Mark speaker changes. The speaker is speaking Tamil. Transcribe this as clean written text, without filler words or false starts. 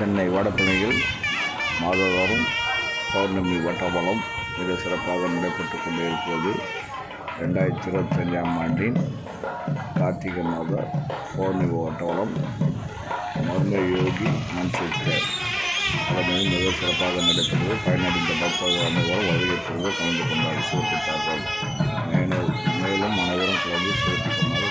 Speaker 1: சென்னை வடபழனியில் மாதந்தோறும் பௌர்ணமி வட்டவலம் மிக சிறப்பாக நடைபெற்று கொண்டிருக்கிறது. 2025ஆம் ஆண்டின் கார்த்திகை மாத பௌர்ணமி வட்டவலம் மர்ம யோகி மன்சித்த தலைமையில் மிக சிறப்பாக நடைபெற்றது. பயனடைந்த பக்தர்கள் அனைவரும் வருகை தந்து கலந்து கொண்டாடி சிறப்பித்தார்கள். மேலும் அனைவரும் கலந்து சிறப்பிக் கொண்டார்.